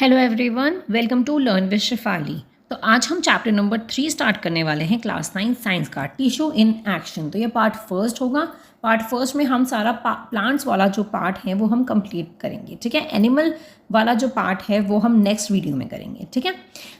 Hello everyone, welcome to learn with Shifali. तो आज हम चैप्टर नंबर 3 स्टार्ट करने वाले हैं क्लास 9 साइंस का, टिश्यू इन एक्शन। तो ये पार्ट फर्स्ट होगा। पार्ट फर्स्ट में हम सारा प्लांट्स वाला जो पार्ट है वो हम कंप्लीट करेंगे, ठीक है। एनिमल वाला जो पार्ट है वो हम नेक्स्ट वीडियो में करेंगे, ठीक है।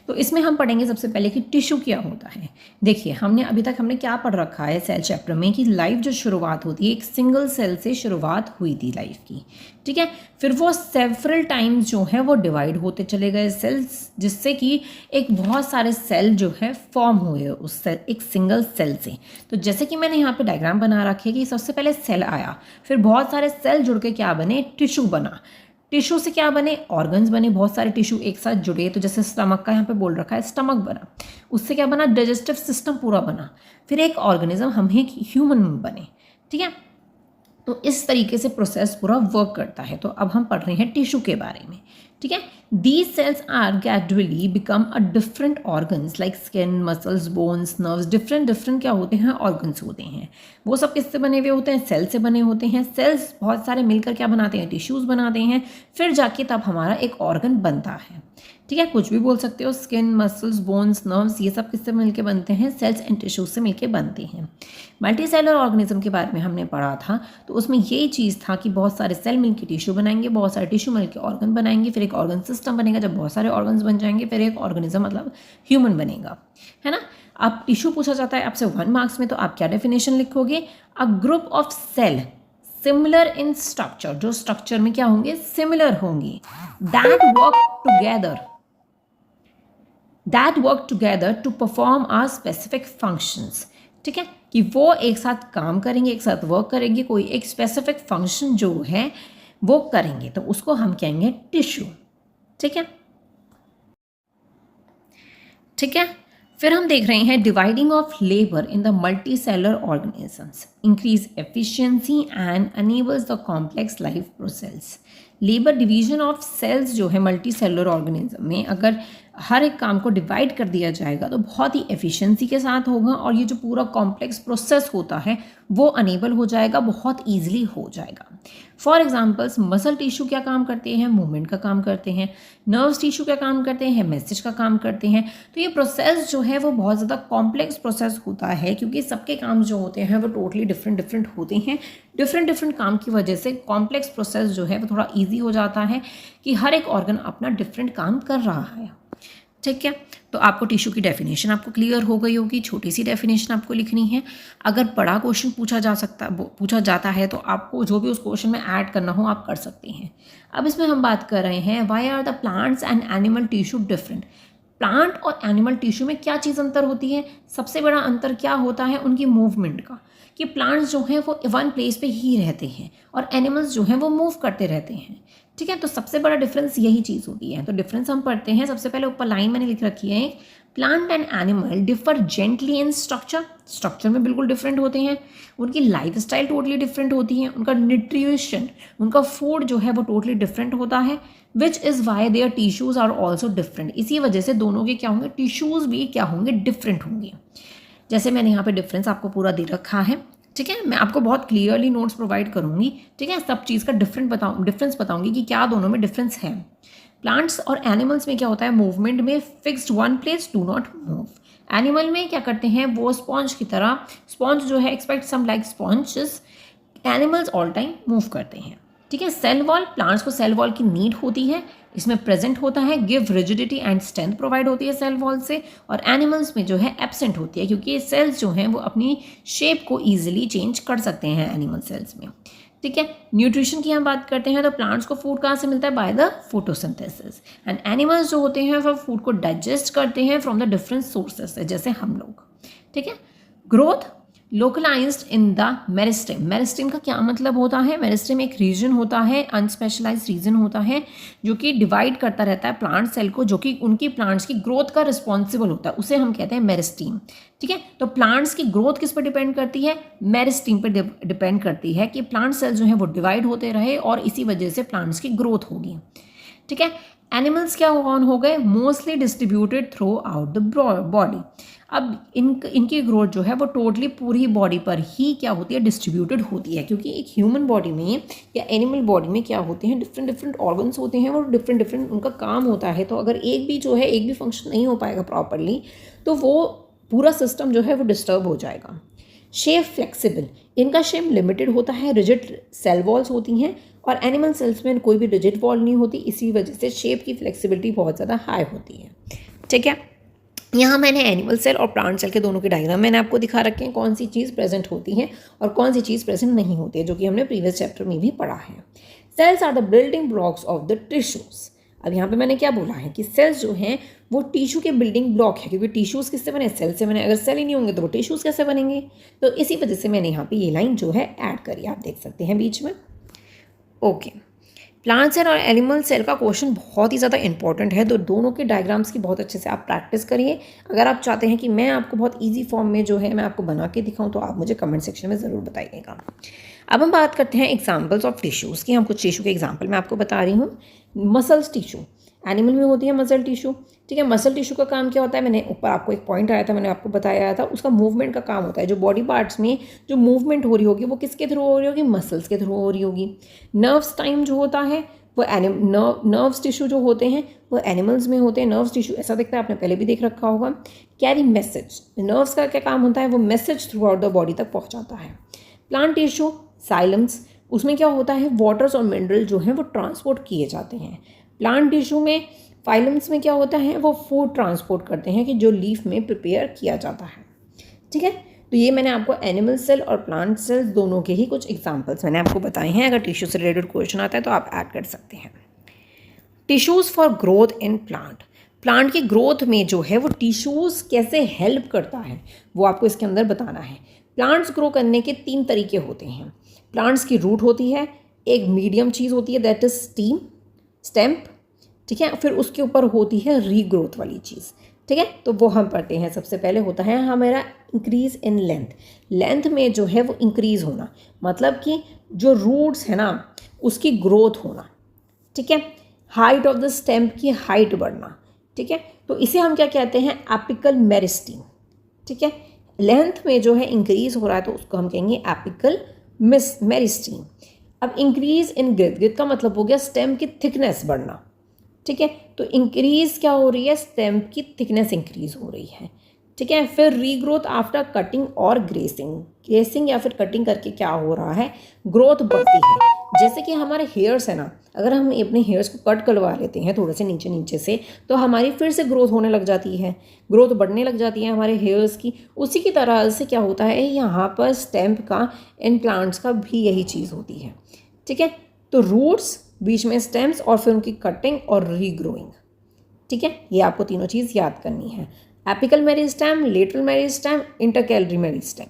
तो इसमें हम पढ़ेंगे सबसे पहले कि टिश्यू क्या होता है। देखिए, अभी तक हमने क्या पढ़ रखा है सेल चैप्टर में कि लाइफ जो शुरुआत होती है एक सिंगल सेल से शुरुआत हुई थी लाइफ की, ठीक है। फिर वो सेवरल टाइम्स जो है वो डिवाइड होते चले गए सेल्स, जिससे कि एक बहुत सारे सेल जो है फॉर्म हुए उस सेल एक सिंगल सेल से। तो जैसे कि मैंने यहाँ पे डायग्राम बना रखी है कि सबसे पहले सेल आया, फिर बहुत सारे सेल जुड़ के क्या बने, टिश्यू बना। टिश्यू से क्या बने, ऑर्गन्स बने, बहुत सारे टिश्यू एक साथ जुड़े। तो जैसे स्टमक का यहाँ पे बोल रखा है, स्टमक बना, उससे क्या बना, डाइजेस्टिव सिस्टम पूरा बना। फिर एक ऑर्गेनिज्म, हम एक ह्यूमन बने, ठीक है। तो इस तरीके से प्रोसेस पूरा वर्क करता है। तो अब हम पढ़ रहे हैं टिश्यू के बारे में, ठीक है। These cells are gradually become a different organs like skin, muscles, bones, nerves. Different क्या होते हैं, ऑर्गन्स होते हैं। वो सब किससे बने हुए होते हैं, सेल से बने होते हैं। सेल्स बहुत सारे मिलकर क्या बनाते हैं, टिश्यूज बनाते हैं। फिर जाके तब हमारा एक ऑर्गन बनता है, ठीक है। कुछ भी बोल सकते हो, स्किन, मसल्स, बोन्स, नर्व्स, ये सब किससे मिलके बनते हैं, सेल्स एंड टिश्यूज से मिलके बनते हैं। मल्टी सेलुलर ऑर्गेनिज्म के बारे में हमने पढ़ा था, तो उसमें यही चीज़ था कि बहुत सारे सेल मिलके टिश्यू बनाएंगे, बहुत सारे टिश्यू मिलके ऑर्गन बनाएंगे, फिर एक ऑर्गन सिस्टम बनेगा। जब बहुत सारे ऑर्गन्स बन जाएंगे फिर एक ऑर्गेनिज्म मतलब ह्यूमन बनेगा, है ना। अब टिश्यू पूछा जाता है आपसे 1 मार्क्स में, तो आप क्या डेफिनेशन लिखोगे, a group of cell similar in structure, जो स्ट्रक्चर में क्या होंगे, सिमिलर होंगे, that work together to perform are specific functions, ठीक है। कि वो एक साथ काम करेंगे, एक साथ वर्क करेंगे, कोई एक स्पेसिफिक फंक्शन जो है वो करेंगे, तो उसको हम कहेंगे टिश्यू, ठीक है, ठीक है। फिर हम देख रहे हैं dividing of labour in the multicellular organisms increase efficiency and enables the complex life process. Labour division of cells जो है मल्टी सेलुलर ऑर्गेनिज्म में, अगर हर एक काम को डिवाइड कर दिया जाएगा तो बहुत ही एफिशिएंसी के साथ होगा, और ये जो पूरा कॉम्प्लेक्स प्रोसेस होता है वो अनेबल हो जाएगा, बहुत ईजिली हो जाएगा। फॉर एग्जाम्पल्स, मसल टिश्यू क्या काम करते हैं, मूवमेंट का काम करते हैं। नर्व्स टिश्यू क्या काम करते हैं, मैसेज का काम करते हैं। तो ये प्रोसेस जो है वो बहुत ज़्यादा कॉम्प्लेक्स प्रोसेस होता है, क्योंकि सबके काम जो होते हैं वो टोटली डिफरेंट होते हैं। डिफरेंट काम की वजह से कॉम्प्लेक्स प्रोसेस जो है वो थोड़ा ईजी हो जाता है कि हर एक ऑर्गन अपना डिफरेंट काम कर रहा है, ठीक है। तो आपको टिश्यू की डेफिनेशन आपको क्लियर हो गई होगी, छोटी सी डेफिनेशन आपको लिखनी है। अगर बड़ा क्वेश्चन पूछा जाता है तो आपको जो भी उस क्वेश्चन में ऐड करना हो आप कर सकते हैं। अब इसमें हम बात कर रहे हैं, why are the plants and animal tissue different. Plant और एनिमल टिश्यू में क्या चीज़ अंतर होती है, सबसे बड़ा अंतर क्या होता है, उनकी मूवमेंट का, कि प्लांट्स जो हैं वो वन प्लेस पे ही रहते हैं और एनिमल्स जो हैं वो मूव करते रहते हैं, ठीक है। तो सबसे बड़ा डिफरेंस यही चीज़ होती है। तो डिफरेंस हम पढ़ते हैं। सबसे पहले ऊपर लाइन मैंने लिख रखी है, plant and animal differ gently in structure में बिल्कुल डिफरेंट होते हैं। उनकी लाइफ स्टाइल टोटली डिफरेंट होती है, उनका न्यूट्रिशन, उनका फूड जो है वो टोटली डिफरेंट होता है, which is why their tissues are also different. इसी वजह से दोनों के क्या होंगे, टिश्यूज़ भी क्या होंगे, डिफरेंट होंगे। जैसे मैंने यहाँ पे डिफरेंस आपको पूरा दे रखा है, ठीक है। मैं आपको बहुत क्लियरली नोट्स प्रोवाइड करूँगी, ठीक है। सब चीज़ का डिफरेंस बताऊँगी कि क्या दोनों में डिफरेंस है। प्लांट्स और एनिमल्स में क्या होता है, मूवमेंट में fixed one place, do not move. Animal में क्या करते हैं, वो स्पॉन्ज की तरह, स्पॉन्ज जो है expect some like sponges, animals all time move करते हैं, ठीक है। सेल वॉल, प्लांट्स को सेल वॉल की नीड होती है, इसमें प्रेजेंट होता है, give rigidity and strength provide होती है सेल वॉल से। और एनिमल्स में जो है एब्सेंट होती है, क्योंकि ये सेल्स जो हैं वो अपनी शेप को ईजिली चेंज कर सकते हैं एनिमल सेल्स में, ठीक है। न्यूट्रिशन की हम बात करते हैं तो प्लांट्स को फूड कहाँ से मिलता है, by the photosynthesis, and animals जो होते हैं वो फूड को डाइजेस्ट करते हैं फ्रॉम द डिफरेंट सोर्सेस से, जैसे हम लोग, ठीक है। Growth localized in the meristem. Meristem का क्या मतलब होता है, मेरिस्टेम एक रीजन होता है, अनस्पेशलाइज्ड रीजन होता है, जो कि डिवाइड करता रहता है प्लांट सेल को, जो कि उनकी प्लांट्स की ग्रोथ का रिस्पॉन्सिबल होता है, उसे हम कहते हैं मेरिस्टीम, ठीक है। तो प्लांट्स की ग्रोथ किस पर डिपेंड करती है, मेरिस्टीम पर डिपेंड करती है, कि प्लांट सेल्स जो है वो डिवाइड होते रहे और इसी वजह से प्लांट्स की ग्रोथ होगी, ठीक है। एनिमल्स क्या हो गए, mostly distributed through out the body. अब इनकी ग्रोथ जो है वो टोटली पूरी बॉडी पर ही क्या होती है, डिस्ट्रीब्यूटेड होती है, क्योंकि एक ह्यूमन बॉडी में या एनिमल बॉडी में क्या होते हैं, डिफरेंट ऑर्गन्स होते हैं और डिफरेंट उनका काम होता है। तो अगर एक भी फंक्शन नहीं हो पाएगा प्रॉपरली तो वो पूरा सिस्टम जो है वो डिस्टर्ब हो जाएगा। शेप फ्लेक्सिबल, इनका शेप लिमिटेड होता है, रिजिड सेल वॉल्स होती हैं और एनिमल सेल्स में कोई भी रिजिड वॉल नहीं होती, इसी वजह से शेप की फ्लेक्सिबिलिटी बहुत ज़्यादा हाई होती है। ठीक है, यहाँ मैंने एनिमल सेल और प्लांट सेल के दोनों के डायग्राम मैंने आपको दिखा रखे हैं, कौन सी चीज़ प्रेजेंट होती है और कौन सी चीज़ प्रेजेंट नहीं होती है, जो कि हमने प्रीवियस चैप्टर में भी पढ़ा है। Cells are the building blocks of the tissues. अब यहाँ पे मैंने क्या बोला है कि सेल्स जो हैं वो टिश्यू के बिल्डिंग ब्लॉक है, क्योंकि टिश्यूज़ किससे बने, सेल से बने। अगर सेल ही नहीं होंगे तो वो टिश्यूज़ कैसे बनेंगे, तो इसी वजह से मैंने यहाँ पे ये लाइन जो है ऐड करी, आप देख सकते हैं बीच में। ओके, प्लांट सेल और एनिमल सेल का क्वेश्चन बहुत ही ज़्यादा इंपॉर्टेंट है, तो दोनों के डायग्राम्स की बहुत अच्छे से आप प्रैक्टिस करिए। अगर आप चाहते हैं कि मैं आपको बहुत ईजी फॉर्म में जो है मैं आपको बना के दिखाऊं, तो आप मुझे कमेंट सेक्शन में ज़रूर बताइएगा। अब हम बात करते हैं एग्जाम्पल्स ऑफ टिश्यूज़ की। हम कुछ टिश्यू के एग्जाम्पल मैं आपको बता रही हूँ। मसल्स टिश्यू, एनिमल में होती है मसल टिश्यू। ठीक है, मसल टिश्यू का काम क्या होता है, मैंने ऊपर आपको एक पॉइंट आया था, मैंने आपको बताया था, उसका मूवमेंट का काम होता है। जो बॉडी पार्ट्स में जो मूवमेंट हो रही होगी वो किसके थ्रू हो रही होगी, मसल्स के थ्रू हो रही होगी। नर्व्स टाइम जो होता है वो नर्व्स टिश्यू जो होते हैं वो एनिमल्स में होते हैं। नर्व्स टिश्यू ऐसा दिखता है, आपने पहले भी देख रखा होगा। कैरी मैसेज, नर्व्स का क्या काम होता है, वो message through out the body तक पहुंचाता है। प्लांट टिश्यू साइलम्स, उसमें क्या होता है, वाटर्स और मिनरल जो हैं वो ट्रांसपोर्ट किए जाते हैं। प्लांट टिश्यू में फाइलम्स में क्या होता है, वो फूड ट्रांसपोर्ट करते हैं कि जो लीफ में प्रिपेयर किया जाता है। ठीक है, तो ये मैंने आपको एनिमल सेल और प्लांट सेल्स दोनों के ही कुछ एग्जांपल्स मैंने आपको बताए हैं। अगर टिश्यू से रिलेटेड क्वेश्चन आता है तो आप ऐड कर सकते हैं। Tissues for growth in plant, plant की ग्रोथ में जो है वो टिश्यूज़ कैसे हेल्प करता है वो आपको इसके अंदर बताना है। प्लांट्स ग्रो करने के 3 तरीके होते हैं। प्लांट्स की रूट होती है, एक मीडियम चीज़ होती है दैट इज स्टेम्प। ठीक है, फिर उसके ऊपर होती है रीग्रोथ वाली चीज़। ठीक है, तो वो हम पढ़ते हैं। सबसे पहले होता है हमारा इंक्रीज इन लेंथ। लेंथ में जो है वो इंक्रीज होना, मतलब कि जो रूट्स है ना उसकी ग्रोथ होना। ठीक है, हाइट ऑफ द स्टेम की हाइट बढ़ना। ठीक है, तो इसे हम क्या कहते हैं, एपिकल मेरिस्टीम। ठीक है, लेंथ में जो है इंक्रीज हो रहा है तो उसको हम कहेंगे एपिकल मेरिस्टीम। अब इंक्रीज इन ग्रिथ का मतलब हो गया स्टेम की थिकनेस बढ़ना। ठीक है, तो इंक्रीज क्या हो रही है, स्टेम की थिकनेस इंक्रीज हो रही है। ठीक है, फिर रीग्रोथ आफ्टर कटिंग और ग्रेसिंग या फिर कटिंग करके क्या हो रहा है, ग्रोथ बढ़ती है। जैसे कि हमारे हेयर्स है ना, अगर हम अपने हेयर्स को कट करवा लेते हैं थोड़े से नीचे से, तो हमारी फिर से ग्रोथ होने लग जाती है, ग्रोथ बढ़ने लग जाती है हमारे हेयर्स की। उसी की तरह से क्या होता है, यहाँ पर स्टेम का, इन प्लांट्स का भी यही चीज़ होती है। ठीक है, तो रूट्स, बीच में स्टेम्स और फिर उनकी कटिंग और रीग्रोइंग। ठीक है, ये आपको तीनों चीज़ याद करनी है। Apical meristem, lateral meristem, intercalary meristem.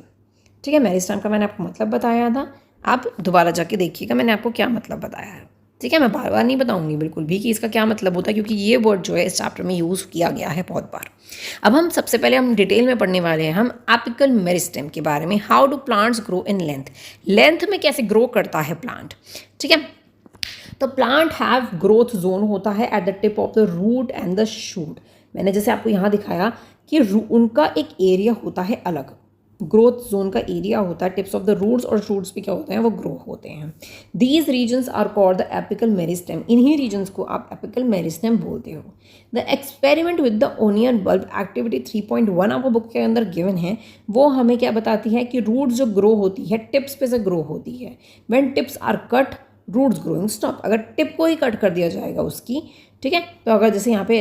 ठीक है, मेरिस्टेम का मैंने आपको मतलब बताया था, आप दोबारा जाके देखिएगा मैंने आपको क्या मतलब बताया है। ठीक है, मैं बार बार नहीं बताऊंगी बिल्कुल भी कि इसका क्या मतलब होता है, क्योंकि ये वर्ड जो है इस चैप्टर में यूज़ किया गया है बहुत बार। अब हम सबसे पहले हम डिटेल में पढ़ने वाले हैं हम एपिकल मेरिस्टेम के बारे में। How do plants grow in length, length में कैसे ग्रो करता है प्लांट। ठीक है, तो प्लांट हैव ग्रोथ जोन होता है at the tip of the root and the shoot. मैंने जैसे आपको यहाँ दिखाया कि उनका एक एरिया होता है अलग, ग्रोथ जोन का एरिया होता है, टिप्स ऑफ द रूट्स और शूट्स पे क्या होते हैं, वो ग्रो होते हैं। These regions are called the apical meristem, इन्हीं रीजन्स को आप एपिकल मेरिस्टेम बोलते हो। The experiment with the onion bulb activity 3.1 आपको बुक के अंदर गिवन है, वो हमें क्या बताती है कि रूट्स जो ग्रो होती है टिप्स पे से ग्रो होती है। When tips are cut roots growing stop, अगर टिप को ही कट कर दिया जाएगा उसकी, ठीक है, तो अगर जैसे यहाँ पे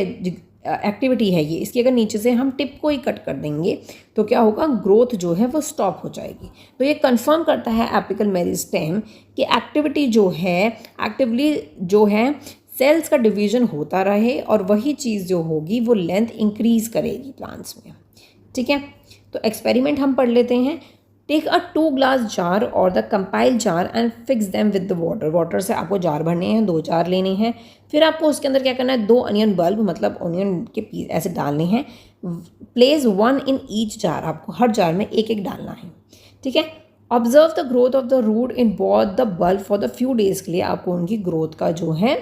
एक्टिविटी है ये, इसकी अगर नीचे से हम टिप को ही कट कर देंगे तो क्या होगा, ग्रोथ जो है वो स्टॉप हो जाएगी। तो ये कंफर्म करता है एपिकल मेरिस्टेम कि एक्टिविटी जो है, एक्टिवली जो है सेल्स का डिवीजन होता रहे और वही चीज़ जो होगी वो लेंथ इंक्रीज करेगी प्लांट्स में। ठीक है, तो एक्सपेरिमेंट हम पढ़ लेते हैं। टेक अ 2 ग्लास जार और the compile jar and fix them with the water. Water से आपको जार भरने हैं, 2 जार लेने हैं। फिर आपको उसके अंदर क्या करना है, 2 अनियन बल्ब मतलब अनियन के पीस ऐसे डालने हैं। प्लेस 1 इन ईच जार, आपको हर जार में एक एक डालना है। ठीक है, observe the growth of the root in both the bulb for the few days के लिए आपको उनकी ग्रोथ का जो है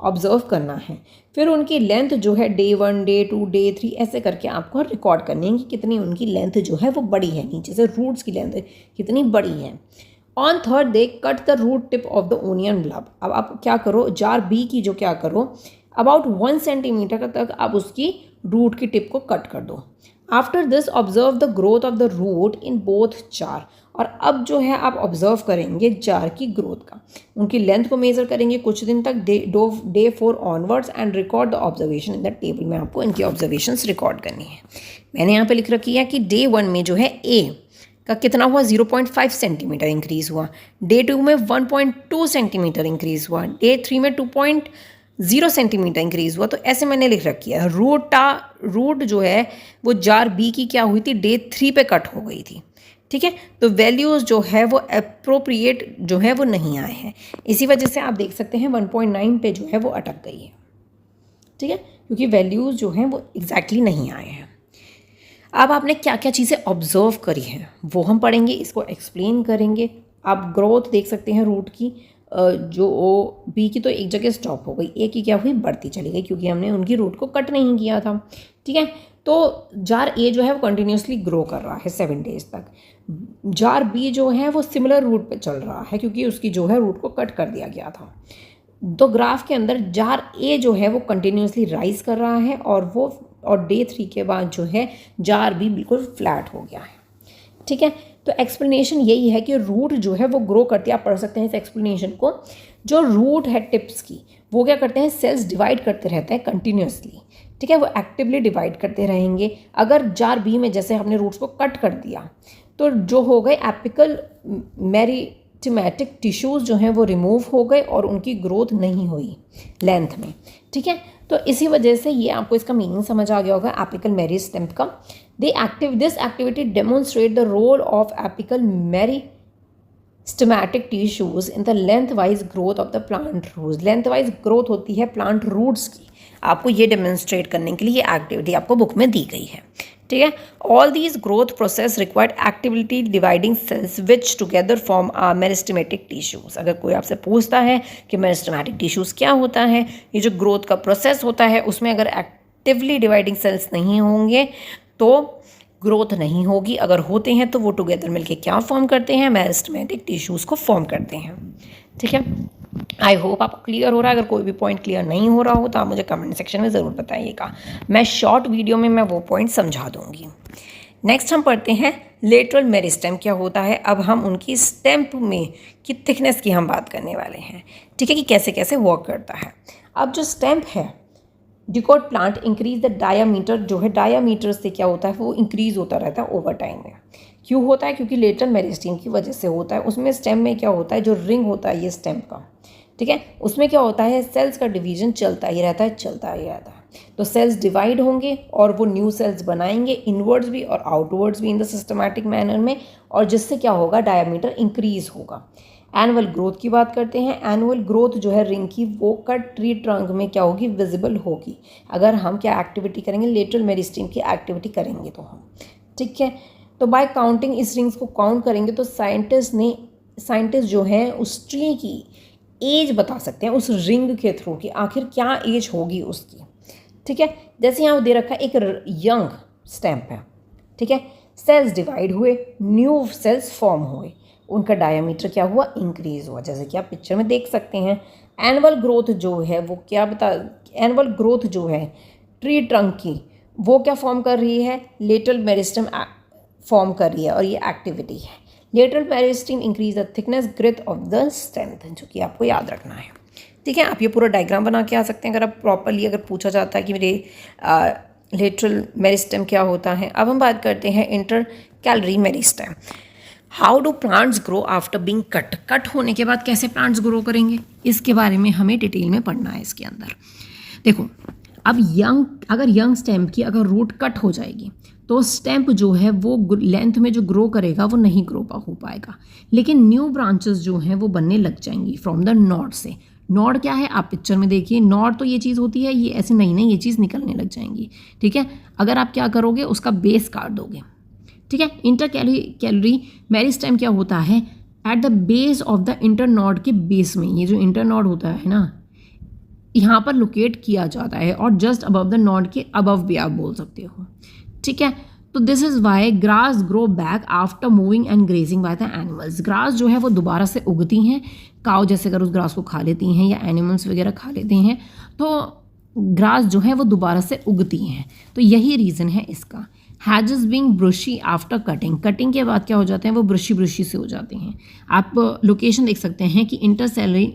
ऑब्जर्व करना है। फिर उनकी लेंथ जो है डे 1, डे 2, डे 3 ऐसे करके आपको रिकॉर्ड करनी है कि कितनी उनकी लेंथ जो है वो बड़ी है, नीचे से रूट्स की लेंथ कितनी बड़ी है। On third day cut the root tip of the onion bulb. अब आप क्या करो, जार बी की जो क्या करो, अबाउट 1 सेंटीमीटर तक आप उसकी रूट की टिप को कट कर दो। After this observe the growth of the root in both jar. और अब जो है आप ऑब्जर्व करेंगे जार की ग्रोथ का, उनकी लेंथ को मेजर करेंगे कुछ दिन तक, day 4 onwards, and record the observation in the table में आपको इनकी ऑब्जर्वेशंस रिकॉर्ड करनी है। मैंने यहाँ पे लिख रखी है कि डे 1 में जो है ए का कितना हुआ, 0.5 सेंटीमीटर इंक्रीज़ हुआ, डे 2 में 1.2 सेंटीमीटर इंक्रीज़ हुआ, डे 3 में 2.0 सेंटीमीटर इंक्रीज़ हुआ। तो ऐसे मैंने लिख रखी है। रूट जो है वो जार बी की क्या हुई थी, डे 3 पे कट हो गई थी, ठीक है। तो वैल्यूज़ जो है वो अप्रोप्रिएट जो है वो नहीं आए हैं, इसी वजह से आप देख सकते हैं 1.9 पे जो है वो अटक गई है, ठीक है, क्योंकि वैल्यूज़ जो हैं वो एग्जैक्टली नहीं आए हैं। अब आपने क्या क्या चीज़ें ऑब्जर्व करी हैं वो हम पढ़ेंगे, इसको एक्सप्लेन करेंगे। आप ग्रोथ देख सकते हैं रूट की, जो ओ बी की तो एक जगह स्टॉप हो गई, ए की क्या हुई, बढ़ती चली गई, क्योंकि हमने उनकी रूट को कट नहीं किया था, ठीक है। तो जार ए जो है वो कंटिन्यूसली ग्रो कर रहा है 7 डेज तक। जार बी जो है वो सिमिलर रूट पे चल रहा है, क्योंकि उसकी जो है रूट को कट कर दिया गया था। तो ग्राफ के अंदर जार ए जो है वो कंटिन्यूसली राइज कर रहा है, और डे 3 के बाद जो है जार बी बिल्कुल फ्लैट हो गया है, ठीक है। तो एक्सप्लेनेशन यही है कि रूट जो है वो ग्रो करती है। आप पढ़ सकते हैं इस एक्सप्लेनेशन को। जो रूट है टिप्स की, वो क्या करते हैं, सेल्स डिवाइड करते रहते हैं कंटिन्यूसली, ठीक है, वो एक्टिवली डिवाइड करते रहेंगे। अगर जार बी में जैसे हमने रूट्स को कट कर दिया तो जो हो गए एपिकल मेरिस्टेमेटिक टिश्यूज़ जो हैं वो रिमूव हो गए और उनकी ग्रोथ नहीं हुई लेंथ में, ठीक है। तो इसी वजह से ये आपको इसका मीनिंग समझ आ गया होगा एपिकल मेरिस्टेम का। This activity demonstrate the role of apical meristematic tissues in the length wise growth of the plant roots. Length wise growth होती है प्लांट रूट्स की, आपको ये डेमोन्स्ट्रेट करने के लिए ये एक्टिविटी आपको बुक में दी गई है, ठीक है। All these growth process required activity dividing cells which together form are meristematic tissues. अगर कोई आपसे पूछता है कि मेरिस्टेमेटिक टिश्यूज क्या होता है, ये जो ग्रोथ का प्रोसेस होता है उसमें अगर एक्टिवली डिवाइडिंग सेल्स नहीं होंगे तो ग्रोथ नहीं होगी, अगर होते हैं तो वो टुगेदर मिलके क्या फॉर्म करते हैं, मेरिस्टेमेटिक टिश्यूज़ को फॉर्म करते हैं, ठीक है। आई होप आपको क्लियर हो रहा है। अगर कोई भी पॉइंट क्लियर नहीं हो रहा हो तो आप मुझे कमेंट सेक्शन में ज़रूर बताइएगा, मैं शॉर्ट वीडियो में मैं वो पॉइंट समझा दूंगी। नेक्स्ट हम पढ़ते हैं लेटरल मेरिस्टेम क्या होता है। अब हम उनकी स्टेम में की थिकनेस की हम बात करने वाले हैं, ठीक है, कि कैसे कैसे वर्क करता है। अब जो स्टेम है, डिकॉट प्लांट इंक्रीज द डायामीटर, जो है डायामीटर से क्या होता है वो इंक्रीज होता रहता है ओवर टाइम में। क्यों होता है, क्योंकि लेटरल मेरिस्टेम की वजह से होता है। उसमें स्टेम में क्या होता है, जो रिंग होता है ये स्टेम का, ठीक है, उसमें क्या होता है, सेल्स का डिवीजन चलता ही रहता है, चलता ही रहता है। तो सेल्स डिवाइड होंगे और वो न्यू सेल्स बनाएंगे, इनवर्ड्स भी और आउटवर्ड्स भी इन द सिस्टमैटिक मैनर में, और जिससे क्या होगा, डायामीटर इंक्रीज होगा। एनुअल ग्रोथ की बात करते हैं। एनुअल ग्रोथ जो है रिंग की, वो कट ट्री ट्रंक में क्या होगी, विजिबल होगी, अगर हम क्या एक्टिविटी करेंगे, लेटरल मेरिस्टेम की एक्टिविटी करेंगे तो हम, ठीक है। तो बाय काउंटिंग, इस रिंग्स को काउंट करेंगे तो साइंटिस्ट जो हैं उस ट्री की एज बता सकते हैं उस रिंग के थ्रू कि आखिर क्या एज होगी उसकी, ठीक है। जैसे यहाँ दे रखा है एक यंग स्टेम है, ठीक है, सेल्स डिवाइड हुए, न्यू सेल्स फॉर्म हुए, उनका डायामीटर क्या हुआ, इंक्रीज हुआ, जैसे कि आप पिक्चर में देख सकते हैं। एनुअल ग्रोथ जो है वो क्या एनुअल ग्रोथ जो है ट्री ट्रंक की, वो क्या फॉर्म कर रही है, लेटरल मेरिस्टेम फॉर्म कर रही है, और ये एक्टिविटी है। Lateral meristem increase the thickness ग्रेथ of the stem, जो कि आपको याद रखना है, ठीक है। आप ये पूरा डायग्राम बना के आ सकते हैं अगर आप प्रॉपरली, अगर पूछा जाता है कि मेरे लेटरल मेरिस्टेम क्या होता है। अब हम बात करते हैं inter calorie meristem. How do plants grow after being cut. Cut होने के बाद कैसे प्लांट्स ग्रो करेंगे, इसके बारे में हमें डिटेल में पढ़ना है इसके अंदर। देखो, अब अगर यंग स्टेम की अगर रूट कट हो जाएगी तो स्टेम जो है वो लेंथ में जो ग्रो करेगा वो नहीं ग्रो हो पाएगा, लेकिन न्यू ब्रांचेस जो हैं वो बनने लग जाएंगी फ्रॉम द नॉड से। नॉड क्या है, आप पिक्चर में देखिए, नॉड तो ये चीज़ होती है, ये ऐसे नहीं ये चीज़ निकलने लग जाएंगी, ठीक है। अगर आप क्या करोगे, उसका बेस काट दोगे, ठीक है। इंटर कैलरी मेरिस्टेम क्या होता है, at the base of the internode के बेस में, ये जो इंटर नॉड होता है ना, यहाँ पर लोकेट किया जाता है, और जस्ट अबव द नोड के अबव भी आप बोल सकते हो, ठीक है। तो this is why grass grow back after moving and grazing by the animals. Grass जो है वो दोबारा से उगती हैं, काव जैसे अगर उस ग्रास को खा लेती हैं या एनिमल्स वगैरह खा लेते हैं तो ग्रास जो है वो दोबारा से उगती हैं। तो यही रीज़न है इसका। Hedges being bushy after cutting, cutting के बाद क्या हो जाते हैं, वो ब्रुशी ब्रुशी से हो जाते हैं। आप लोकेशन देख सकते हैं कि इंटरसेलरी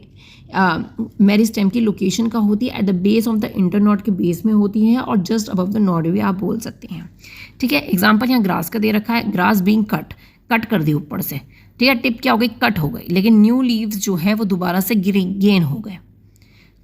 मेरिस्टेम की लोकेशन का होती है at the base of the internode के बेस में होती है, और जस्ट अबव द नोड भी आप बोल सकते हैं, ठीक है। एग्जाम्पल यहाँ ग्रास का दे रखा है, ग्रास बीइंग कट कर दी ऊपर से, ठीक है। टिप क्या हो गई, कट हो गई, लेकिन न्यू लीव्स जो है वो दोबारा से गेन हो गए,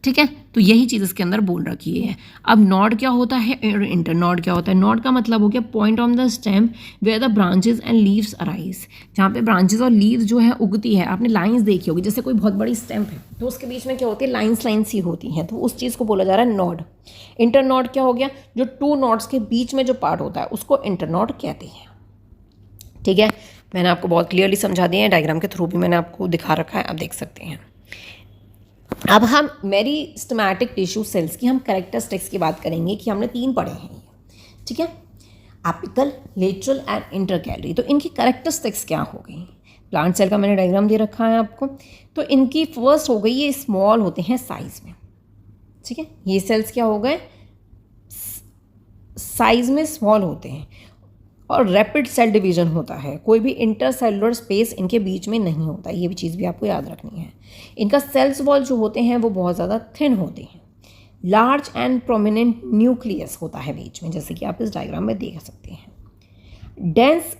ठीक है। तो यही चीज़ इसके अंदर बोल रखी है। अब नोड क्या होता है और इंटरनोड क्या होता है। नोड का मतलब हो गया point on the stem where the branches and leaves arise, जहाँ पे ब्रांचेस और लीव्स जो है उगती है। आपने लाइंस देखी होगी, जैसे कोई बहुत बड़ी स्टेम है तो उसके बीच में क्या होती है, लाइन्स ही होती हैं, तो उस चीज़ को बोला जा रहा है नोड। इंटरनोड क्या हो गया, जो टू नोड्स के बीच में जो पार्ट होता है उसको इंटरनोड कहते हैं, ठीक है। मैंने आपको बहुत क्लियरली समझा दिया है, डायग्राम के थ्रू भी मैंने आपको दिखा रखा है, आप देख सकते हैं। अब हम मेरिस्टेमेटिक टिश्यू सेल्स की हम कैरेक्टरिस्टिक्स की बात करेंगे कि हमने 3 पढ़े हैं, ठीक है, एपिकल, लेटरल एंड इंटरकैलरी। तो इनकी कैरेक्टरिस्टिक्स क्या हो गई। प्लांट सेल का मैंने डायग्राम दे रखा है आपको। तो इनकी फर्स्ट हो गई, ये स्मॉल होते हैं साइज में, ठीक है। ये सेल्स क्या हो गए, साइज में स्मॉल होते हैं, और रैपिड सेल डिवीजन होता है। कोई भी इंटरसेलुलर स्पेस इनके बीच में नहीं होता, ये भी चीज़ भी आपको याद रखनी है। इनका सेल्स वॉल जो होते हैं वो बहुत ज़्यादा थिन होते हैं। लार्ज एंड प्रोमिनेंट न्यूक्लियस होता है बीच में, जैसे कि आप इस डायग्राम में देख सकते हैं। डेंस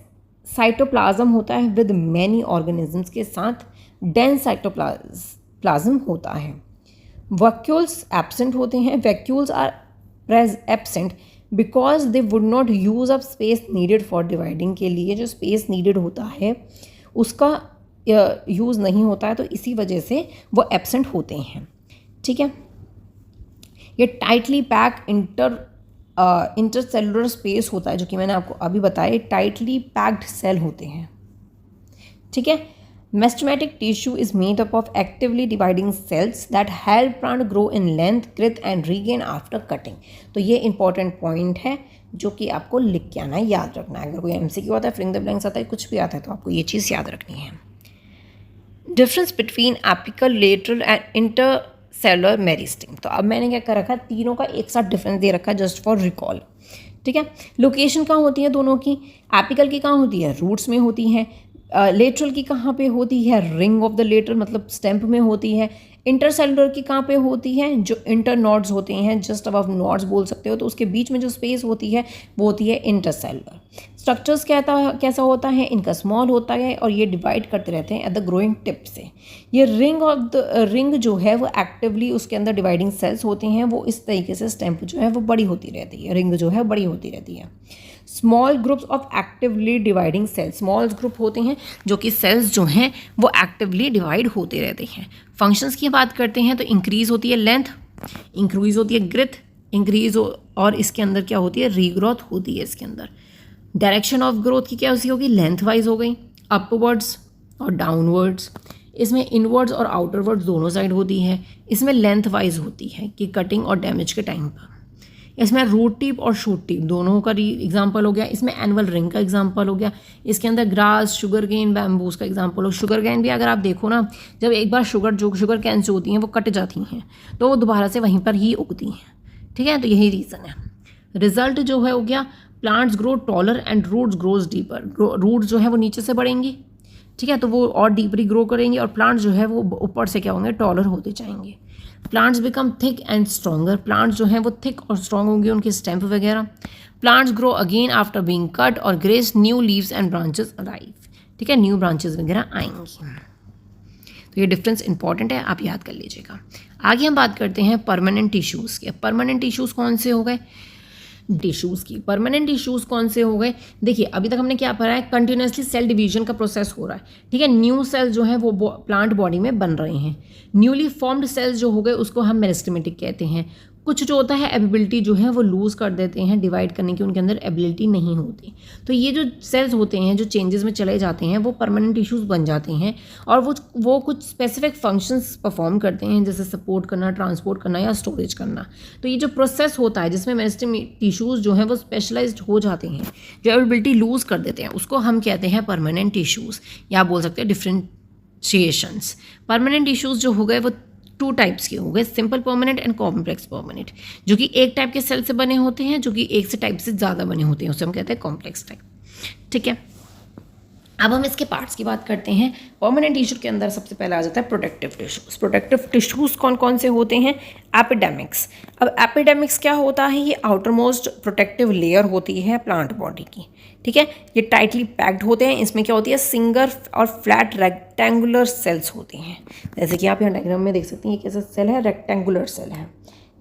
साइटोप्लाज्म होता है विद मैनी ऑर्गेनिजम्स के साथ डेंस साइटोप्लाज्म होता है। वैक्यूल्स एब्सेंट होते हैं। Vacuoles are absent because they would not use up space needed for dividing. के लिए जो स्पेस नीडेड होता है उसका यूज़ नहीं होता है, तो इसी वजह से वो एब्सेंट होते हैं, ठीक है। ये टाइटली पैक इंटरसेलुलर स्पेस होता है, जो कि मैंने आपको अभी बताया, टाइटली पैक्ड सेल होते हैं, ठीक है। Meristematic tissue is made up of actively dividing cells that help plant grow in length, growth and regain after cutting. तो ये इंपॉर्टेंट पॉइंट है जो कि आपको लिख के आना है, याद रखना है। अगर कोई एमसीक्यू आता है, फिलिंग द ब्लैंक्स आता है, कुछ भी आता है, तो आपको ये चीज़ याद रखनी है। Difference between apical, lateral and intercellular meristem. तो अब मैंने क्या कर रखा है, तीनों का एक साथ डिफरेंस दे रखा है जस्ट फॉर रिकॉल, ठीक है। लोकेशन कहाँ होती है दोनों की, एपिकल की कहाँ होती है, रूट्स में होती है। लेटरल की कहाँ पे होती है, रिंग ऑफ द लेटर मतलब स्टेम्प में होती है। इंटरसेलुलर की कहाँ पे होती है, जो इंटर नोड्स होते हैं, जस्ट अबव नोड्स बोल सकते हो, तो उसके बीच में जो स्पेस होती है वो होती है इंटरसेलुलर। स्ट्रक्चर्स कैसा होता है, इनका स्मॉल होता है और ये डिवाइड करते रहते हैं एट द ग्रोइंग टिप से। ये रिंग जो है वो एक्टिवली उसके अंदर डिवाइडिंग सेल्स होते हैं, वो इस तरीके से स्टेम्प जो है वो बड़ी होती रहती है, रिंग जो है बड़ी होती रहती है। Small groups of actively dividing cells, small group होते हैं जो कि सेल्स जो हैं वो एक्टिवली डिवाइड होते रहते हैं। फंक्शंस की बात करते हैं तो इंक्रीज होती है लेंथ, इंक्रीज होती है ग्रोथ, इंक्रीज और इसके अंदर क्या होती है, रीग्रोथ होती है इसके अंदर। डायरेक्शन ऑफ ग्रोथ की क्या होगी, लेंथ वाइज हो गई, अपवर्ड्स और डाउनवर्ड्स। इसमें इनवर्ड्स और आउटरवर्ड्स दोनों साइड होती है। इसमें लेंथ वाइज होती है कि कटिंग और डैमेज के टाइम पर। इसमें रूट टिप और शूट टिप दोनों का एग्जांपल हो गया। इसमें एनुअल रिंग का एग्जांपल हो गया। इसके अंदर ग्रास, शुगर केन, बैम्बूस का एग्जांपल हो। शुगर केन भी अगर आप देखो ना, जब एक बार शुगर कैन जो होती हैं वो कट जाती हैं तो वो दोबारा से वहीं पर ही उगती हैं, ठीक है। तो यही रीज़न है। रिजल्ट जो है हो गया, plants grow taller and roots grows deeper. Roots जो है वो नीचे से बढ़ेंगी, ठीक है, तो वो और डीपली ग्रो करेंगे और प्लांट्स जो है वो ऊपर से क्या होंगे, टॉलर होते जाएंगे। Plants become thick and stronger, plants जो हैं वो थिक और स्ट्रॉन्ग होंगे, उनके स्टेम्प वगैरह। Plants grow again after being cut और grows new leaves and branches arrive, ठीक है, न्यू ब्रांचेस वगैरह आएंगी। तो ये डिफरेंस इंपॉर्टेंट है, आप याद कर लीजिएगा। आगे हम बात करते हैं परमानेंट टिश्यूज़ के। परमानेंट टिश्यूज़ कौन से हो गए, टिश्यूज़ की परमानेंट टिश्यूज़ कौन से हो गए। देखिए अभी तक हमने क्या पढ़ा है, कंटिन्यूसली सेल डिवीजन का प्रोसेस हो रहा है, ठीक है। न्यू सेल्स जो हैं वो प्लांट बॉडी में बन रहे हैं। न्यूली फॉर्म्ड सेल्स जो हो गए उसको हम मेरिस्टेमेटिक कहते हैं। कुछ जो होता है एबिलिटी जो है वो लूज़ कर देते हैं, डिवाइड करने की उनके अंदर एबिलिटी नहीं होती। तो ये जो सेल्स होते हैं जो चेंजेस में चले जाते हैं वो परमानेंट टिश्यूज़ बन जाते हैं और वो कुछ स्पेसिफिक फंक्शंस परफॉर्म करते हैं, जैसे सपोर्ट करना, ट्रांसपोर्ट करना या स्टोरेज करना। तो ये जो प्रोसेस होता है जिसमें मेरिस्टेम टिश्यूज़ जो हैं वो स्पेशलाइज्ड हो जाते हैं, जो एबिलिटी लूज़ कर देते हैं, उसको हम कहते हैं परमानेंट टिश्यूज़, या बोल सकते हैं डिफरेंशिएशंस। परमानेंट टिश्यूज़ जो हो गए वो 2 टाइप्स के हो गए, simple permanent and complex permanent, जो कि एक टाइप के सेल से बने होते हैं, जो कि एक से टाइप से ज़्यादा बने होते हैं, उसे हम कहते हैं कॉम्प्लेक्स टाइप। ठीक है, अब हम इसके पार्ट्स की बात करते हैं। परमानेंट टिश्यू के अंदर सबसे पहले आ जाता है प्रोटेक्टिव टिश्यूज़। प्रोटेक्टिव टिश्यूज़ कौन कौन से होते हैं? एपिडेमिक्स। अब एपिडेमिक्स क्या होता है? ये आउटर मोस्ट प्रोटेक्टिव लेयर होती है प्लांट बॉडी की। ठीक है, ये टाइटली पैक्ड होते हैं। इसमें क्या होती है? सिंगल और फ्लैट रेक्टेंगुलर सेल्स होती हैं। जैसे कि आप यहाँ डायग्राम में देख सकते हैं, ये कैसा सेल है? रेक्टेंगुलर सेल है।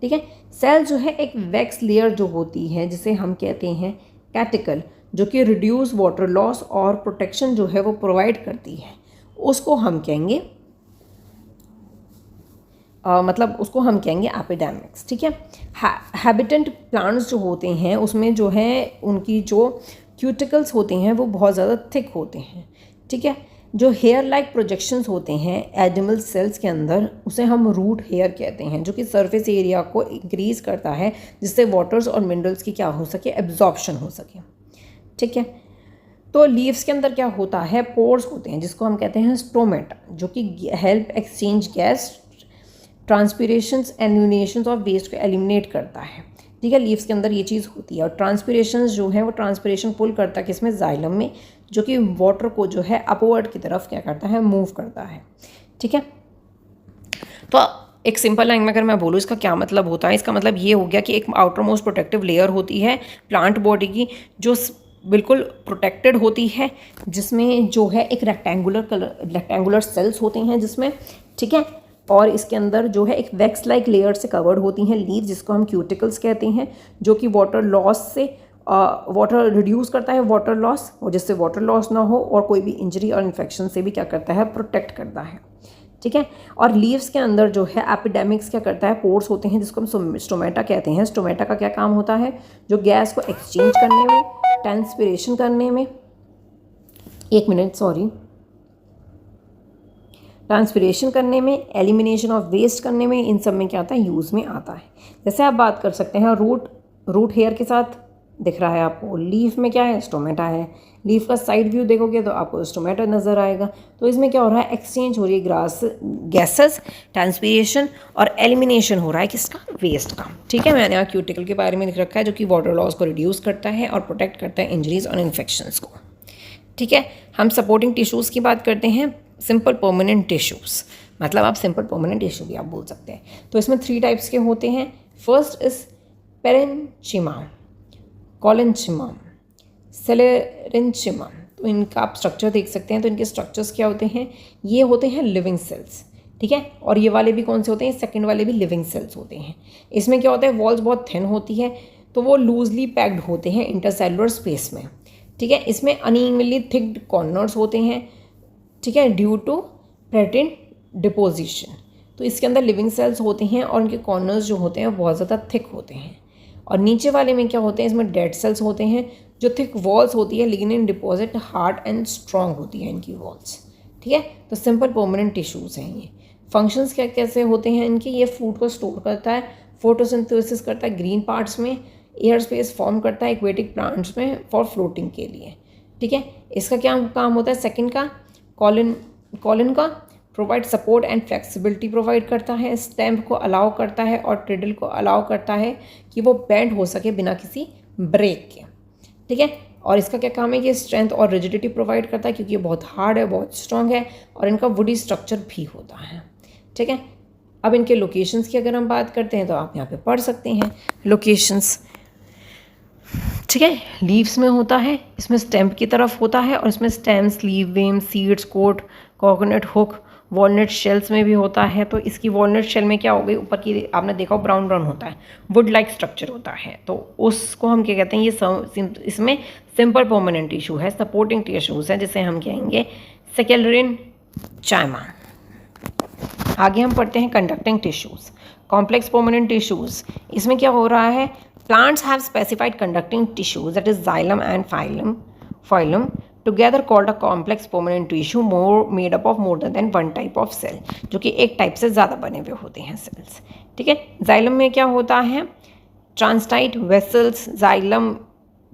ठीक है, सेल जो है एक वैक्स लेयर जो होती है जिसे हम कहते हैं कैटिकल, जो कि रिड्यूस वाटर लॉस और प्रोटेक्शन जो है वो प्रोवाइड करती है, उसको हम कहेंगे उसको हम कहेंगे एपिडेमिक्स। ठीक है, हैबिटेंट प्लांट्स जो होते हैं उसमें जो है उनकी जो क्यूटिकल्स होते हैं वो बहुत ज़्यादा थिक होते हैं। ठीक है, जो हेयर लाइक प्रोजेक्शंस होते हैं एनिमल सेल्स के अंदर, उसे हम रूट हेयर कहते हैं, जो कि सरफेस एरिया को इंक्रीज करता है जिससे वाटर्स और मिनरल्स की क्या हो सके? एब्जॉर्प्शन हो सके। ठीक है, तो लीव्स के अंदर क्या होता है? पोर्स होते हैं जिसको हम कहते हैं स्टोमेटा, जो कि help exchange gas, transpirations, elimination of waste को एलिमिनेट करता है। ठीक है, लीव्स के अंदर ये चीज़ होती है। और ट्रांसपीरेशंस जो है वो ट्रांसपीरेशन पुल करता है किसमें? जाइलम में, जो कि वाटर को जो है अपवर्ड की तरफ क्या करता है? मूव करता है। ठीक है, तो एक सिंपल लाइन में अगर मैं बोलूँ इसका क्या मतलब होता है, इसका मतलब ये हो गया कि एक आउटर मोस्ट प्रोटेक्टिव लेयर होती है प्लांट बॉडी की जो बिल्कुल प्रोटेक्टेड होती है, जिसमें जो है एक रेक्टेंगुलर सेल्स होते हैं जिसमें। ठीक है, और इसके अंदर जो है एक वैक्स लाइक लेयर से कवर्ड होती हैं लीव, जिसको हम क्यूटिकल्स कहते हैं, जो कि वाटर लॉस से वाटर रिड्यूस करता है, वाटर लॉस, और जिससे वाटर लॉस ना हो और कोई भी इंजरी और इन्फेक्शन से भी क्या करता है? प्रोटेक्ट करता है। ठीक है, और लीव्स के अंदर जो है एपिडेमिक्स क्या करता है? पोर्स होते हैं जिसको हम स्टोमेटा कहते हैं। स्टोमेटा का क्या काम होता है? जो गैस को एक्सचेंज करने में, ट्रांसपीरेशन करने में, ट्रांसपीरेशन करने में, एलिमिनेशन ऑफ वेस्ट करने में, इन सब में क्या आता है? यूज़ में आता है। जैसे आप बात कर सकते हैं रूट हेयर के साथ दिख रहा है आपको, लीफ में क्या है? स्टोमेटा है। लीफ का साइड व्यू देखोगे तो आपको स्टोमेटा नज़र आएगा। तो इसमें क्या हो रहा है? एक्सचेंज हो रही है गैसेस, ट्रांसपीरेशन और एलिमिनेशन हो रहा है किसका? वेस्ट का। ठीक है, मैंने यहाँ क्यूटिकल के बारे में लिख रखा है, जो कि वाटर लॉस को रिड्यूस करता है और प्रोटेक्ट करता है इंजरीज और इन्फेक्शंस को। ठीक है, हम सपोर्टिंग टिश्यूज़ की बात करते हैं। सिंपल परमानेंट टिश्यूज़, मतलब आप सिंपल परमानेंट टिश्यू भी आप बोल सकते हैं। तो इसमें 3 टाइप्स के होते हैं। First is parenchyma, collenchyma, sclerenchyma. तो इनका आप स्ट्रक्चर देख सकते हैं। तो इनके स्ट्रक्चर्स क्या होते हैं? ये होते हैं लिविंग सेल्स। ठीक है, और ये वाले भी कौन से होते हैं? सेकंड वाले भी लिविंग सेल्स होते हैं। इसमें क्या होता है? वॉल्स बहुत थिन होती है, तो वो लूजली पैक्ड होते हैं इंटरसेलुलर स्पेस में। ठीक है, इसमें अनइवनली थिक्ड कॉर्नर्स होते हैं। ठीक है, ड्यू टू प्रोटीन डिपोजिशन। तो इसके अंदर लिविंग सेल्स होते हैं और उनके कॉर्नर्स जो होते हैं बहुत ज़्यादा थिक होते हैं। और नीचे वाले में क्या होते हैं? इसमें डेड सेल्स होते हैं, जो थिक वॉल्स होती है, lignin deposit hard and strong होती है इनकी वॉल्स। ठीक है, तो सिंपल परमानेंट टिश्यूज़ हैं ये। फंक्शंस क्या कैसे होते हैं इनके? ये फूड को स्टोर करता है, फोटोसिंथेसिस करता है ग्रीन पार्ट्स में, एयर स्पेस फॉर्म करता है एक्वेटिक प्लांट्स में फॉर फ्लोटिंग के लिए। ठीक है, इसका क्या काम होता है? सेकंड का कॉलिन का provide support and flexibility provide करता है, स्टेम को अलाउ करता है और ट्रिडल को अलाउ करता है कि वो बेंड हो सके बिना किसी ब्रेक के। ठीक है, और इसका क्या काम है? ये स्ट्रेंथ और रिजिडिटी प्रोवाइड करता है, क्योंकि ये बहुत हार्ड है, बहुत स्ट्रॉन्ग है, और इनका वुडी स्ट्रक्चर भी होता है। ठीक है, अब इनके लोकेशंस की अगर हम बात करते हैं तो आप यहाँ पे पढ़ सकते हैं लोकेशंस। ठीक है, लीव्स में होता है, इसमें स्टेम की तरफ होता है, और इसमें स्टेम्स, लीव वेम, seeds, coat, coconut husk, walnut shells में भी होता है। तो इसकी वॉलनट शेल में क्या हो गई? ऊपर की आपने देखा ब्राउन ब्राउन होता है, वुड लाइक स्ट्रक्चर होता है। तो उसको हम क्या कहते हैं? ये इसमें सिंपल परमानेंट टिश्यू है, सपोर्टिंग टिश्यूज़ है, जिसे हम कहेंगे सेकेलरिन चाइमा। आगे हम पढ़ते हैं conducting tissues. Complex permanent tissues, इसमें क्या हो रहा है, plants have specified conducting tissues that is xylem and phloem together called a complex permanent tissue more made up of more than one type of cell, जो कि एक type से ज़्यादा बने हुए होते हैं सेल्स। ठीक है, जाइलम में क्या होता है, ट्रांसटाइट vessels, xylem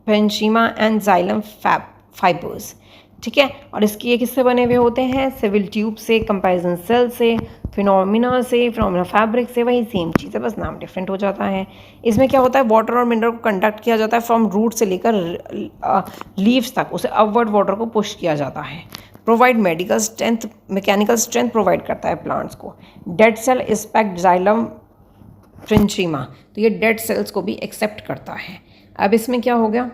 parenchyma and xylem fibres. ठीक है, और इसकी ये किससे बने हुए होते हैं, सिविल ट्यूब से, कंपैरिजन सेल से, फिनोमिना फैब्रिक से, वही सेम चीज़ है, बस नाम डिफरेंट हो जाता है। इसमें क्या होता है, वाटर और मिनरल को कंडक्ट किया जाता है फ्रॉम रूट से लेकर लीव्स तक, उसे अपवर्ड वाटर को पुश किया जाता है। Provide medical strength, mechanical strength provide करता है प्लांट्स को। डेड सेल इस्पेक्ट जाइलम पेरेन्कीमा, तो ये डेड सेल्स को भी एक्सेप्ट करता है। अब इसमें क्या हो गया,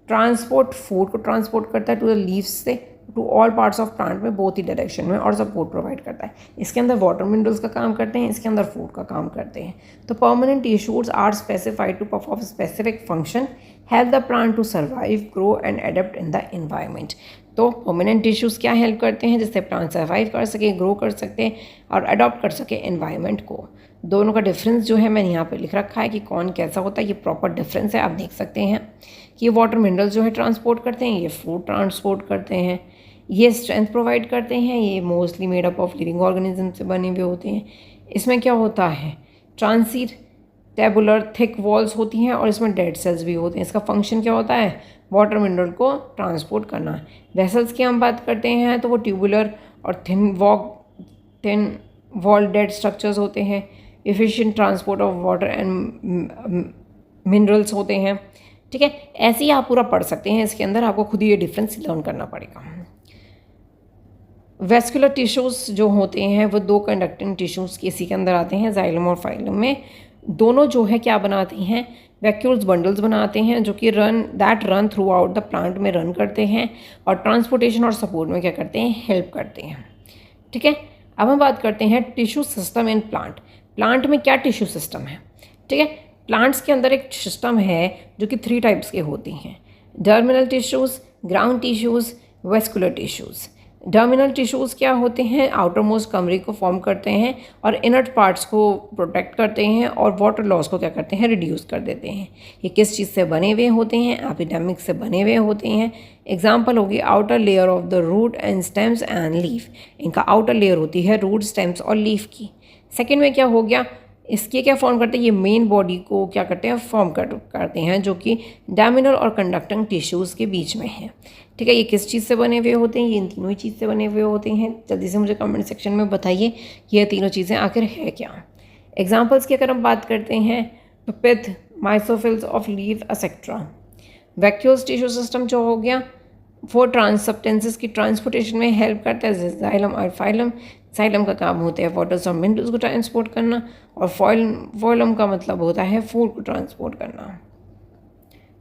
ट्रांसपोर्ट, फूड को ट्रांसपोर्ट करता है टू द लीव्स से to all parts of plant में, बोथ ही डायरेक्शन में, और सपोर्ट प्रोवाइड करता है। इसके अंदर वाटर मिनरल्स का काम करते हैं, इसके अंदर फूड का काम करते हैं। तो permanent tissues are specified to perform specific function, help the plant to survive, grow and adapt in the environment. तो परमानेंट टिश्यूज़ क्या हेल्प करते हैं, जिससे प्लांट सर्वाइव कर सके, ग्रो कर सकते हैं और अडॉप्ट कर सके एनवायरनमेंट को। दोनों का डिफरेंस जो है मैंने यहाँ पे लिख रखा है कि कौन कैसा होता है, ये प्रॉपर डिफरेंस है, आप देख सकते हैं कि ये वाटर मिनरल्स जो है ट्रांसपोर्ट करते हैं, ये फूड ट्रांसपोर्ट करते हैं, ये स्ट्रेंथ प्रोवाइड करते हैं, ये mostly made up of living organism से बने हुए होते हैं। इसमें क्या होता है, ट्रांसीट टेबुलर थिक वॉल्स होती हैं और इसमें डेड सेल्स भी होते हैं। इसका फंक्शन क्या होता है, वाटर मिनरल को ट्रांसपोर्ट करना है। वेसल्स की हम बात करते हैं तो वो ट्यूबुलर और थिन वॉल डेड स्ट्रक्चर्स होते हैं। Efficient transport of water and minerals होते हैं। ठीक है, ऐसे ही आप पूरा पढ़ सकते हैं, इसके अंदर आपको खुद ही ये डिफरेंस लर्न करना पड़ेगा। वेस्कुलर टिश्यूज़ जो होते हैं वो दो कंडक्टिंग टिश्यूज़ इसी के अंदर आते हैं, जाइलम और फाइलम में। दोनों जो है क्या बनाते हैं, वैक्यूल्स बंडल्स बनाते हैं, जो कि run through out the plant में रन करते हैं और ट्रांसपोर्टेशन और सपोर्ट में क्या करते हैं, हेल्प करते हैं। ठीक है, अब हम बात करते हैं tissue system in plant. Plant में क्या टिश्यू सिस्टम है। ठीक है, प्लांट्स के अंदर एक सिस्टम है जो कि 3 टाइप्स के होती हैं, terminal tissues, ground tissues, vascular tissues. Terminal tissues क्या होते हैं, आउटर मोस्ट कमरे को फॉर्म करते हैं और इनर्ट पार्ट्स को प्रोटेक्ट करते हैं और वाटर लॉस को क्या करते हैं, रिड्यूस कर देते हैं। ये किस चीज़ से बने हुए होते हैं, एपिडर्मिक से बने हुए होते हैं। एग्जाम्पल होगी outer layer of the root and stems and leaf. इनका आउटर लेयर होती है रूट, स्टेम्स और लीफ की। सेकेंड में क्या हो गया, इसके क्या फॉर्म करते हैं, ये मेन बॉडी को क्या करते हैं, फॉर्म करते हैं, जो कि डैमिनल और कंडक्टिंग टिश्यूज़ के बीच में है। ठीक है, ये किस चीज़ से बने हुए होते हैं, ये इन तीनों ही चीज़ से बने हुए होते हैं। जल्दी से मुझे कमेंट सेक्शन में बताइए ये तीनों चीज़ें आखिर है क्या। एग्जाम्पल्स की अगर हम बात करते हैं तो pith, mesophylls of leave etcetera. Vacuoles tissue system जो हो गया वो सब्सटेंसेस की ट्रांसपोर्टेशन में हेल्प करता है, जाइलम और फाइलम। जाइलम का काम होता है वाटर्स और मिनरल्स को ट्रांसपोर्ट करना और फाइलम का मतलब होता है फूड को ट्रांसपोर्ट करना।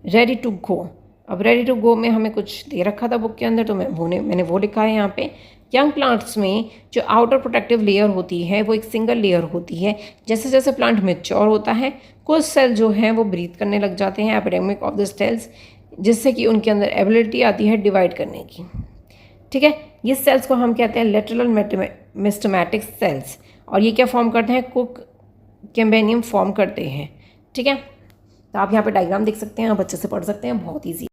रेडी टू गो, अब रेडी टू गो में हमें कुछ दे रखा था बुक के अंदर, तो मैंने वो लिखा है यहाँ पे। यंग प्लांट्स में जो आउटर प्रोटेक्टिव लेयर होती है वो एक सिंगल लेयर होती है। जैसे जैसे प्लांट मैच्योर होता है कुछ सेल जो हैं वो ब्रीथ करने लग जाते हैं, एपिडेमिक ऑफ द सेल्स, जिससे कि उनके अंदर एबिलिटी आती है डिवाइड करने की। ठीक है, ये सेल्स को हम कहते हैं लेटरल मेस्टमैटिक सेल्स, और ये क्या फॉर्म करते हैं, कुक कैम्बेनियम फॉर्म करते हैं। ठीक है, तो आप यहाँ पे डायग्राम देख सकते हैं, आप अच्छे से पढ़ सकते हैं, बहुत ईजी।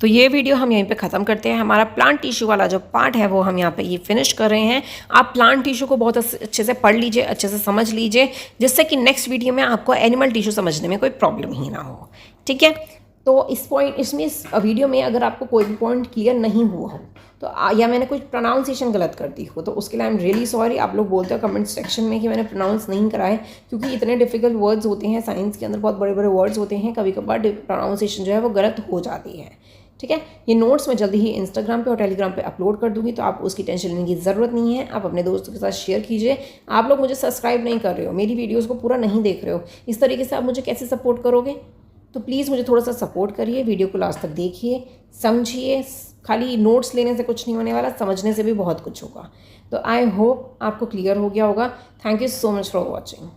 तो ये वीडियो हम यहीं पे ख़त्म करते हैं। हमारा प्लांट टिश्यू वाला जो पार्ट है वो हम यहाँ पे ये फिनिश कर रहे हैं। आप प्लांट टिश्यू को बहुत अच्छे से पढ़ लीजिए, अच्छे से समझ लीजिए, जिससे कि नेक्स्ट वीडियो में आपको एनिमल टिश्यू समझने में कोई प्रॉब्लम ही ना हो। ठीक है, तो इस वीडियो में अगर आपको कोई भी पॉइंट क्लियर नहीं हुआ हो तो या मैंने कोई प्रोनाउंसिएशन गलत कर दी हो तो उसके लिए आई एम रियली सॉरी। आप लोग बोलते हो कमेंट सेक्शन में कि मैंने प्रोनाउंस नहीं करा है, क्योंकि इतने डिफिकल्ट वर्ड्स होते हैं, साइंस के अंदर बहुत बड़े बड़े वर्ड्स होते हैं, कभी कभार प्रोनाउंसिएशन जो है वो गलत हो जाती है। ठीक है, ये नोट्स मैं जल्दी ही इंस्टाग्राम पे और टेलीग्राम पे अपलोड कर दूंगी, तो आप उसकी टेंशन लेने की ज़रूरत नहीं है। आप अपने दोस्तों के साथ शेयर कीजिए। आप लोग मुझे सब्सक्राइब नहीं कर रहे हो, मेरी वीडियोज़ को पूरा नहीं देख रहे हो, इस तरीके से आप मुझे कैसे सपोर्ट करोगे। तो प्लीज़ मुझे थोड़ा सा सपोर्ट करिए, वीडियो को लास्ट तक देखिए, समझिए। खाली नोट्स लेने से कुछ नहीं होने वाला, समझने से भी बहुत कुछ होगा। तो आई होप आपको क्लियर हो गया होगा। Thank you so much for watching.